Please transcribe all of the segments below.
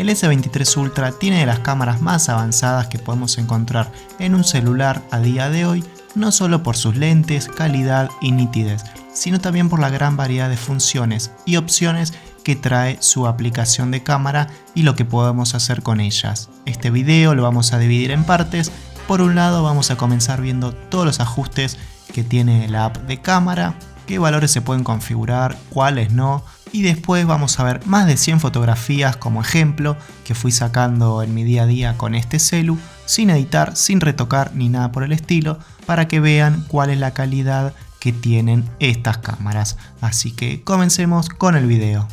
El S23 Ultra tiene de las cámaras más avanzadas que podemos encontrar en un celular a día de hoy, no solo por sus lentes, calidad y nitidez, sino también por la gran variedad de funciones y opciones que trae su aplicación de cámara y lo que podemos hacer con ellas. Este video lo vamos a dividir en partes. Por un lado vamos a comenzar viendo todos los ajustes que tiene la app de cámara, qué valores se pueden configurar, cuáles no, y después vamos a ver más de 100 fotografías como ejemplo que fui sacando en mi día a día con este celu, sin editar, sin retocar ni nada por el estilo, para que vean cuál es la calidad que tienen estas cámaras. Así que comencemos con el video.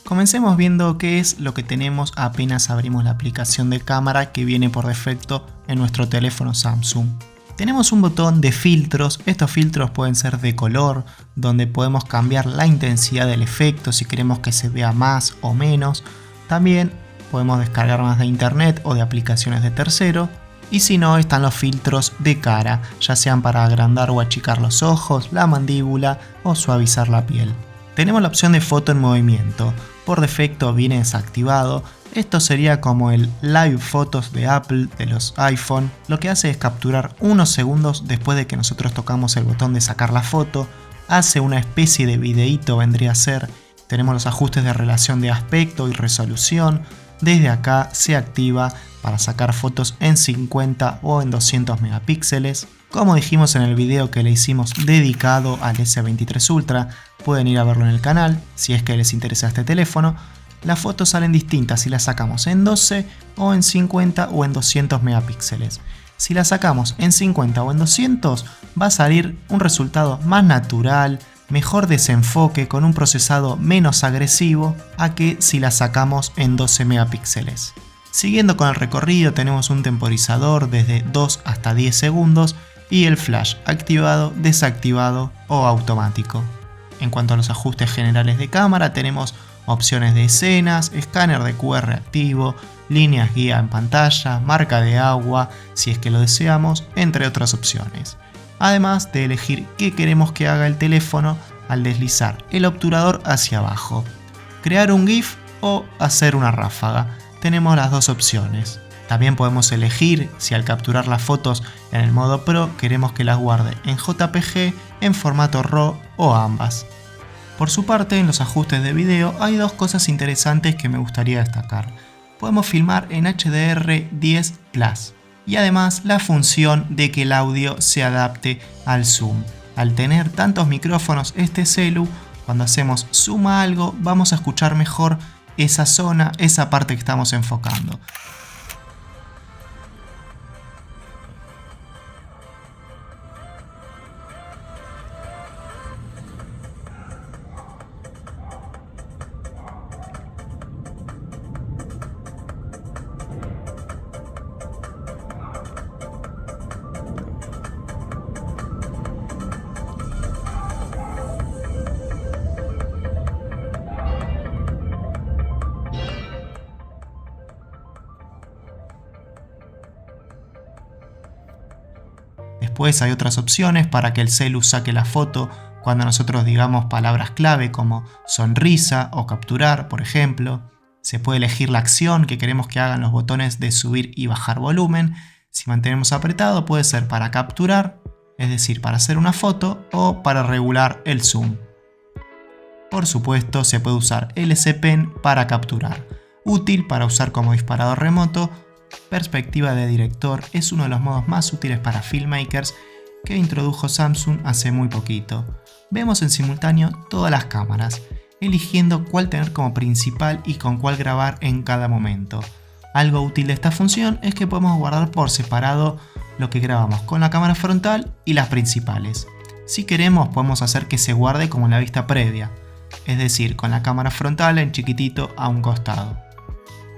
Comencemos viendo qué es lo que tenemos apenas abrimos la aplicación de cámara que viene por defecto en nuestro teléfono Samsung. Tenemos un botón de filtros. Estos filtros pueden ser de color, donde podemos cambiar la intensidad del efecto si queremos que se vea más o menos. También podemos descargar más de internet o de aplicaciones de tercero. Y si no, están los filtros de cara, ya sean para agrandar o achicar los ojos, la mandíbula o suavizar la piel. Tenemos la opción de foto en movimiento. Por defecto viene desactivado. Esto sería como el Live Photos de Apple, de los iPhone. Lo que hace es capturar unos segundos después de que nosotros tocamos el botón de sacar la foto. Hace una especie de videíto, vendría a ser. Tenemos los ajustes de relación de aspecto y resolución. Desde acá se activa para sacar fotos en 50 o en 200 megapíxeles. Como dijimos en el video que le hicimos dedicado al S23 Ultra, pueden ir a verlo en el canal si es que les interesa este teléfono. Las fotos salen distintas si las sacamos en 12 o en 50 o en 200 megapíxeles. Si las sacamos en 50 o en 200 va a salir un resultado más natural, mejor desenfoque con un procesado menos agresivo a que si las sacamos en 12 megapíxeles. Siguiendo con el recorrido tenemos un temporizador desde 2 hasta 10 segundos y el flash activado, desactivado o automático. En cuanto a los ajustes generales de cámara tenemos opciones de escenas, escáner de QR activo, líneas guía en pantalla, marca de agua si es que lo deseamos, entre otras opciones. Además de elegir qué queremos que haga el teléfono al deslizar el obturador hacia abajo. Crear un GIF o hacer una ráfaga. Tenemos las dos opciones. También podemos elegir si al capturar las fotos en el modo Pro queremos que las guarde en JPG, en formato RAW o ambas. Por su parte, en los ajustes de video hay dos cosas interesantes que me gustaría destacar. Podemos filmar en HDR10 Plus y además la función de que el audio se adapte al zoom. Al tener tantos micrófonos este celu, cuando hacemos zoom a algo vamos a escuchar mejor esa zona, esa parte que estamos enfocando. Después hay otras opciones para que el celu saque la foto cuando nosotros digamos palabras clave como sonrisa o capturar, por ejemplo. Se puede elegir la acción que queremos que hagan los botones de subir y bajar volumen. Si mantenemos apretado puede ser para capturar, es decir, para hacer una foto o para regular el zoom. Por supuesto, se puede usar el S Pen para capturar, útil para usar como disparador remoto. Perspectiva de director es uno de los modos más útiles para filmmakers que introdujo Samsung hace muy poquito. Vemos en simultáneo todas las cámaras, eligiendo cuál tener como principal y con cuál grabar en cada momento. Algo útil de esta función es que podemos guardar por separado lo que grabamos con la cámara frontal y las principales. Si queremos podemos hacer que se guarde como en la vista previa, es decir, con la cámara frontal en chiquitito a un costado.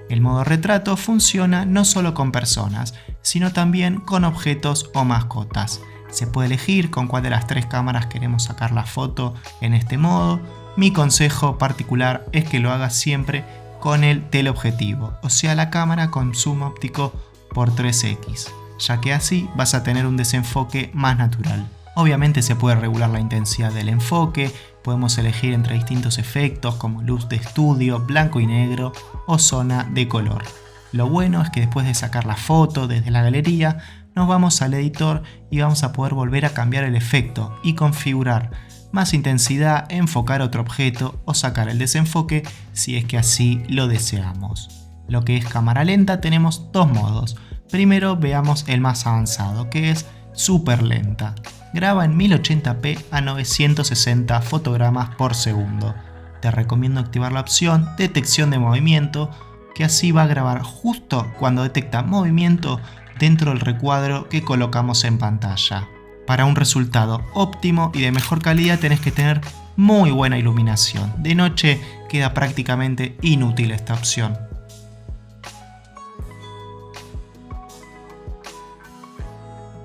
El modo retrato funciona no solo con personas, sino también con objetos o mascotas. Se puede elegir con cuál de las tres cámaras queremos sacar la foto en este modo. Mi consejo particular es que lo hagas siempre con el teleobjetivo, o sea la cámara con zoom óptico por 3x, ya que así vas a tener un desenfoque más natural. Obviamente se puede regular la intensidad del enfoque, podemos elegir entre distintos efectos como luz de estudio, blanco y negro o zona de color. Lo bueno es que después de sacar la foto desde la galería, nos vamos al editor y vamos a poder volver a cambiar el efecto y configurar más intensidad, enfocar otro objeto o sacar el desenfoque si es que así lo deseamos. Lo que es cámara lenta tenemos dos modos. Primero veamos el más avanzado, que es súper lenta. Graba en 1080p a 960 fotogramas por segundo. Te recomiendo activar la opción detección de movimiento, que así va a grabar justo cuando detecta movimiento dentro del recuadro que colocamos en pantalla. Para un resultado óptimo y de mejor calidad tenés que tener muy buena iluminación. De noche queda prácticamente inútil esta opción.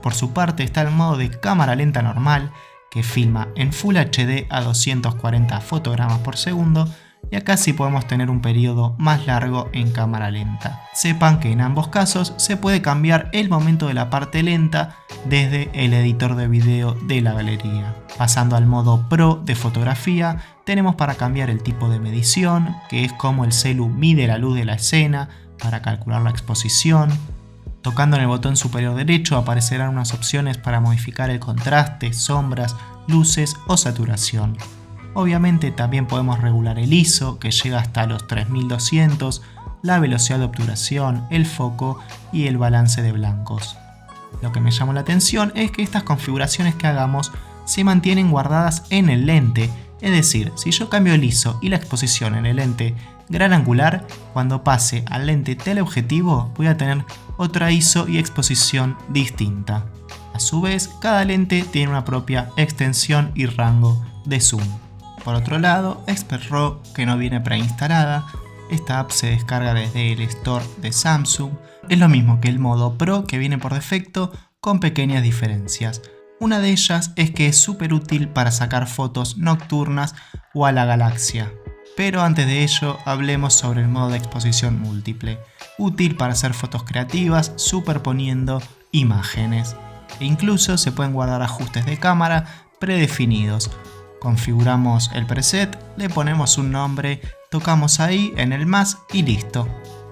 Por su parte está el modo de cámara lenta normal, que filma en Full HD a 240 fotogramas por segundo, y acá sí podemos tener un periodo más largo en cámara lenta. Sepan que en ambos casos se puede cambiar el momento de la parte lenta desde el editor de video de la galería. Pasando al modo Pro de fotografía, tenemos para cambiar el tipo de medición, que es como el celu mide la luz de la escena para calcular la exposición. Tocando en el botón superior derecho aparecerán unas opciones para modificar el contraste, sombras, luces o saturación. Obviamente también podemos regular el ISO, que llega hasta los 3200, la velocidad de obturación, el foco y el balance de blancos. Lo que me llamó la atención es que estas configuraciones que hagamos se mantienen guardadas en el lente, es decir, si yo cambio el ISO y la exposición en el lente gran angular, cuando pase al lente teleobjetivo voy a tener otra ISO y exposición distinta. A su vez, cada lente tiene una propia extensión y rango de zoom. Por otro lado, Expert RAW, que no viene preinstalada, esta app se descarga desde el store de Samsung. Es lo mismo que el modo Pro que viene por defecto, con pequeñas diferencias. Una de ellas es que es súper útil para sacar fotos nocturnas o a la galaxia. Pero antes de ello, hablemos sobre el modo de exposición múltiple, útil para hacer fotos creativas superponiendo imágenes. E incluso se pueden guardar ajustes de cámara predefinidos. Configuramos el preset, le ponemos un nombre, tocamos ahí en el más y listo.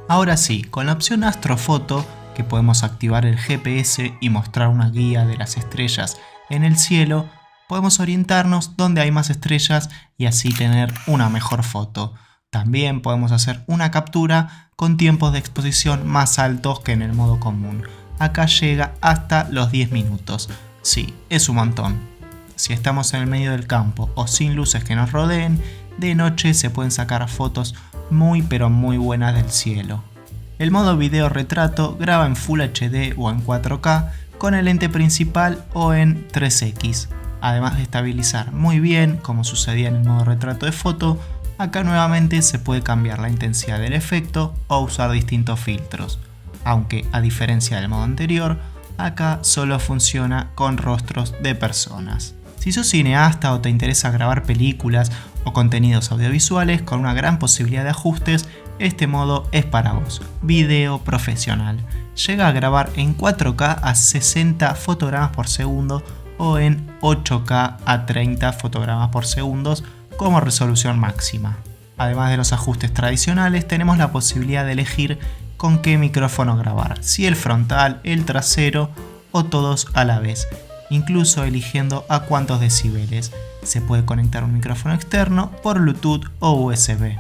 Ahora sí, con la opción Astrofoto, que podemos activar el GPS y mostrar una guía de las estrellas en el cielo, podemos orientarnos donde hay más estrellas y así tener una mejor foto. También podemos hacer una captura con tiempos de exposición más altos que en el modo común. Acá llega hasta los 10 minutos. Sí, es un montón. Si estamos en el medio del campo o sin luces que nos rodeen, de noche se pueden sacar fotos muy pero muy buenas del cielo. El modo video retrato graba en Full HD o en 4K con el lente principal o en 3X. Además de estabilizar muy bien, como sucedía en el modo retrato de foto, acá nuevamente se puede cambiar la intensidad del efecto o usar distintos filtros. Aunque a diferencia del modo anterior, acá solo funciona con rostros de personas. Si sos cineasta o te interesa grabar películas o contenidos audiovisuales con una gran posibilidad de ajustes, este modo es para vos. Video profesional. Llega a grabar en 4K a 60 fotogramas por segundo o en 8K a 30 fotogramas por segundo como resolución máxima. Además de los ajustes tradicionales, tenemos la posibilidad de elegir con qué micrófono grabar, si el frontal, el trasero o todos a la vez, incluso eligiendo a cuántos decibeles. Se puede conectar un micrófono externo por Bluetooth o USB.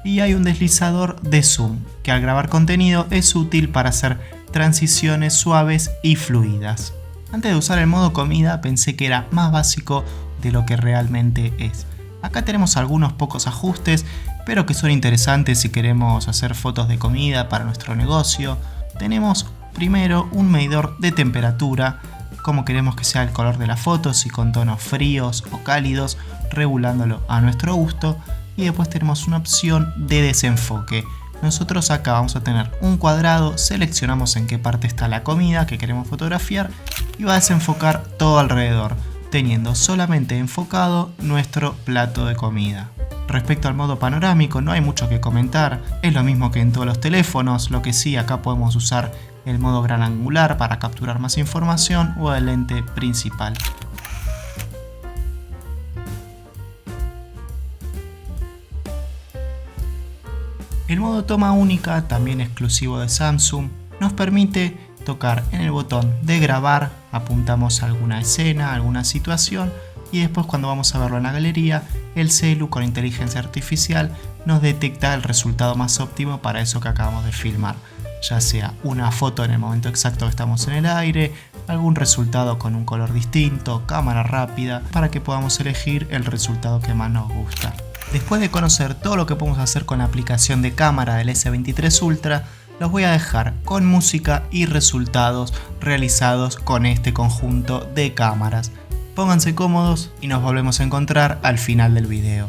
Y hay un deslizador de zoom, que al grabar contenido es útil para hacer transiciones suaves y fluidas. Antes de usar el modo comida pensé que era más básico de lo que realmente es. Acá tenemos algunos pocos ajustes, pero que son interesantes si queremos hacer fotos de comida para nuestro negocio. Tenemos primero un medidor de temperatura, como queremos que sea el color de la foto, si con tonos fríos o cálidos, regulándolo a nuestro gusto. Y después tenemos una opción de desenfoque. Nosotros acá vamos a tener un cuadrado, seleccionamos en qué parte está la comida que queremos fotografiar y va a desenfocar todo alrededor, teniendo solamente enfocado nuestro plato de comida. Respecto al modo panorámico no hay mucho que comentar, es lo mismo que en todos los teléfonos, lo que sí acá podemos usar el modo gran angular para capturar más información o el lente principal. El modo toma única, también exclusivo de Samsung, nos permite tocar en el botón de grabar, apuntamos a alguna escena, alguna situación y después cuando vamos a verlo en la galería, el celu con inteligencia artificial nos detecta el resultado más óptimo para eso que acabamos de filmar, ya sea una foto en el momento exacto que estamos en el aire, algún resultado con un color distinto, cámara rápida, para que podamos elegir el resultado que más nos gusta. Después de conocer todo lo que podemos hacer con la aplicación de cámara del S23 Ultra, los voy a dejar con música y resultados realizados con este conjunto de cámaras. Pónganse cómodos y nos volvemos a encontrar al final del video.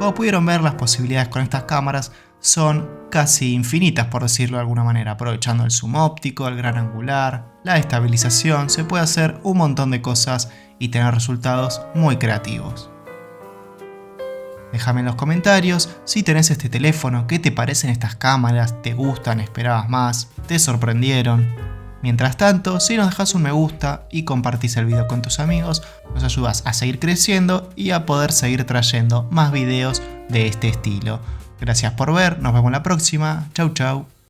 Como pudieron ver, las posibilidades con estas cámaras son casi infinitas, por decirlo de alguna manera. Aprovechando el zoom óptico, el gran angular, la estabilización, se puede hacer un montón de cosas y tener resultados muy creativos. Déjame en los comentarios si tenés este teléfono, qué te parecen estas cámaras, te gustan, esperabas más, te sorprendieron. Mientras tanto, si nos dejas un me gusta y compartís el video con tus amigos, nos ayudas a seguir creciendo y a poder seguir trayendo más videos de este estilo. Gracias por ver, nos vemos la próxima, chau chau.